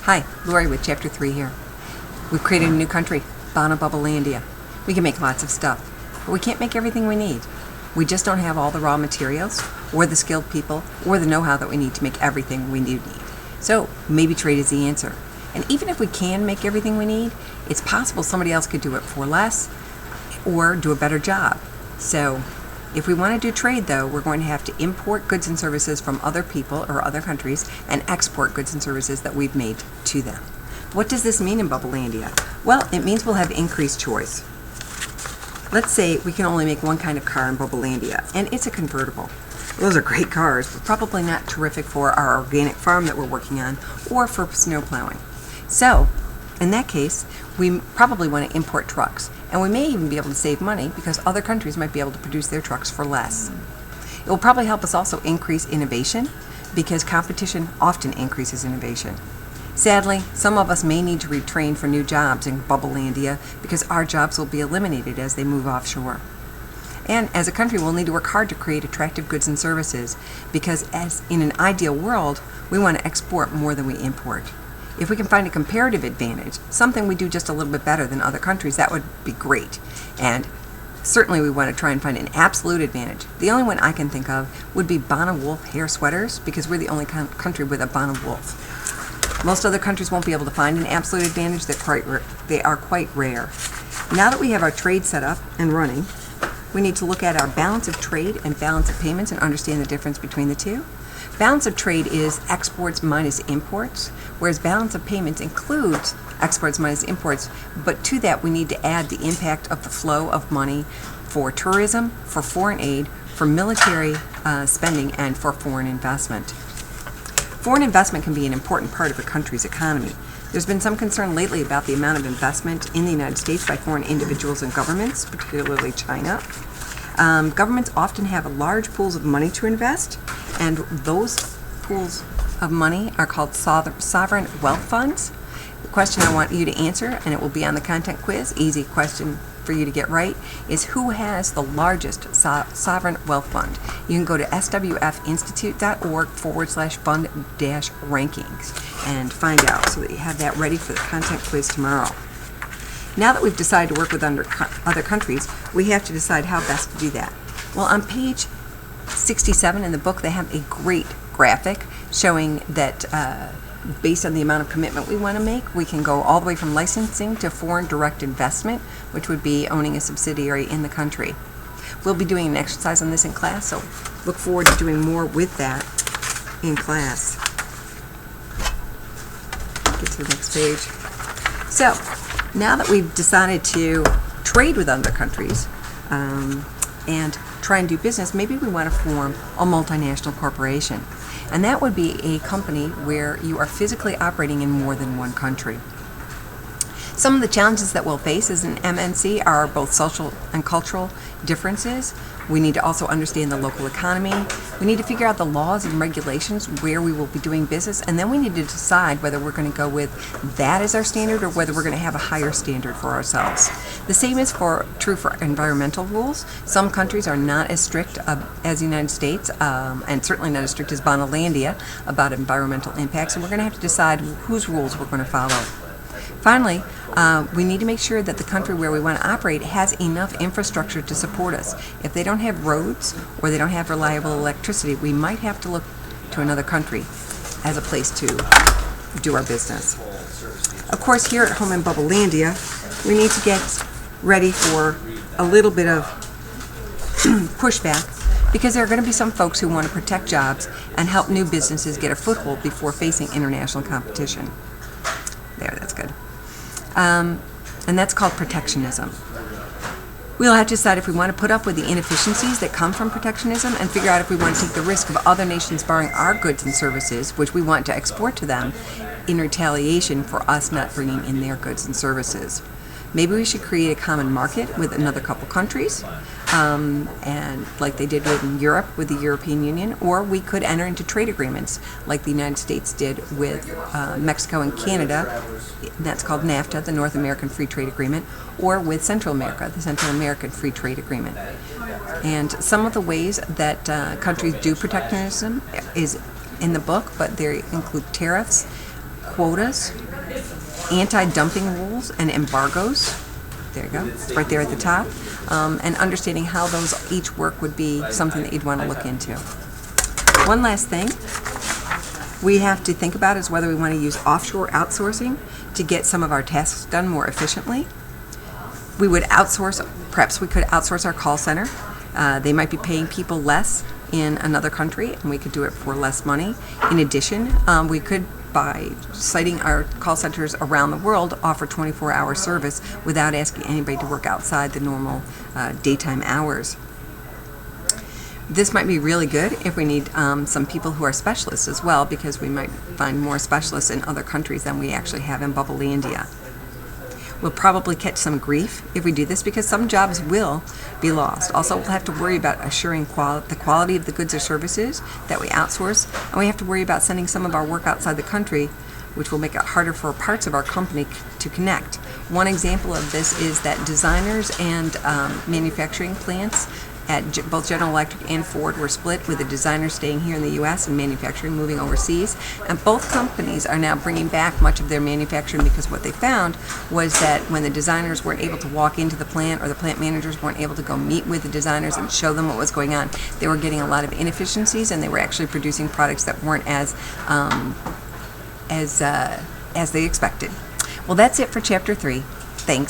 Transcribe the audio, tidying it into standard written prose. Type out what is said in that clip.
Hi, Laurie with Chapter 3 here. We've created a new country, Bonaventure. We can make lots of stuff, but we can't make everything we need. We just don't have all the raw materials, or the skilled people, or the know-how that we need to make everything we need. So maybe trade is the answer. And even if we can make everything we need, it's possible somebody else could do it for less or do a better job. So if we want to do trade, though, we're going to have to import goods and services from other people or other countries and export goods and services that we've made to them. What does this mean in Bubblelandia? Well, it means we'll have increased choice. Let's say we can only make one kind of car in Bubblelandia, and it's a convertible. Those are great cars, but probably not terrific for our organic farm that we're working on or for snow plowing. So, in that case, we probably want to import trucks, and we may even be able to save money because other countries might be able to produce their trucks for less. It will probably help us also increase innovation because competition often increases innovation. Sadly, some of us may need to retrain for new jobs in Bubblelandia because our jobs will be eliminated as they move offshore. And as a country, we'll need to work hard to create attractive goods and services because as in an ideal world, we want to export more than we import. If we can find a comparative advantage, something we do just a little bit better than other countries, that would be great. And certainly we want to try and find an absolute advantage. The only one I can think of would be Bonawolf hair sweaters because we're the only country with a Bonawolf. Most other countries won't be able to find an absolute advantage. They are quite rare. Now that we have our trade set up and running, we need to look at our balance of trade and balance of payments and understand the difference between the two. Balance of trade is exports minus imports, whereas balance of payments includes exports minus imports, but to that we need to add the impact of the flow of money for tourism, for foreign aid, for military spending, and for foreign investment. Foreign investment can be an important part of a country's economy. There's been some concern lately about the amount of investment in the United States by foreign individuals and governments, particularly China. Governments often have large pools of money to invest, and those pools of money are called sovereign wealth funds. The question I want you to answer, and it will be on the content quiz, easy question for you to get right, is who has the largest sovereign wealth fund? You can go to swfinstitute.org/fund-rankings and find out so that you have that ready for the content quiz tomorrow. Now that we've decided to work with other countries, we have to decide how best to do that. Well, on page 67 in the book, they have a great graphic showing that based on the amount of commitment we want to make, we can go all the way from licensing to foreign direct investment, which would be owning a subsidiary in the country. We'll be doing an exercise on this in class, so look forward to doing more with that in class. Get to the next page. So, now that we've decided to trade with other countries and try and do business, maybe we want to form a multinational corporation. And that would be a company where you are physically operating in more than one country. Some of the challenges that we'll face as an MNC are both social and cultural differences. We need to also understand the local economy. We need to figure out the laws and regulations where we will be doing business, and then we need to decide whether we're going to go with that as our standard or whether we're going to have a higher standard for ourselves. The same is true for environmental rules. Some countries are not as strict as the United States, and certainly not as strict as Bonaventure about environmental impacts, and we're going to have to decide whose rules we're going to follow. Finally, we need to make sure that the country where we want to operate has enough infrastructure to support us. If they don't have roads or they don't have reliable electricity, we might have to look to another country as a place to do our business. Of course, here at home in Bubblelandia, we need to get ready for a little bit of pushback because there are going to be some folks who want to protect jobs and help new businesses get a foothold before facing international competition. There, that's good. And that's called protectionism. We'll have to decide if we want to put up with the inefficiencies that come from protectionism and figure out if we want to take the risk of other nations borrowing our goods and services, which we want to export to them, in retaliation for us not bringing in their goods and services. Maybe we should create a common market with another couple countries, and like they did in Europe with the European Union, or we could enter into trade agreements like the United States did with Mexico and Canada. That's called NAFTA, the North American Free Trade Agreement, or with Central America, the Central American Free Trade Agreement. And some of the ways that countries do protectionism is in the book, but they include tariffs, quotas, anti-dumping rules, and embargoes. There you go. It's right there at the top. And understanding how those each work would be something that you'd want to look into. One last thing we have to think about is whether we want to use offshore outsourcing to get some of our tasks done more efficiently. We would outsource, perhaps we could outsource our call center. They might be paying people less in another country, and we could do it for less money. In addition, we could, by citing our call centers around the world, offer 24-hour service without asking anybody to work outside the normal daytime hours. This might be really good if we need some people who are specialists as well, because we might find more specialists in other countries than we actually have in Bubblelandia. We'll probably catch some grief if we do this because some jobs will be lost. Also, we'll have to worry about assuring the quality of the goods or services that we outsource, and we have to worry about sending some of our work outside the country, which will make it harder for parts of our company to connect. One example of this is that designers and manufacturing plants at both General Electric and Ford were split, with the designers staying here in the U.S. and manufacturing moving overseas. And both companies are now bringing back much of their manufacturing because what they found was that when the designers weren't able to walk into the plant, or the plant managers weren't able to go meet with the designers and show them what was going on, they were getting a lot of inefficiencies, and they were actually producing products that weren't as they expected. Well, that's it for Chapter 3. Thanks.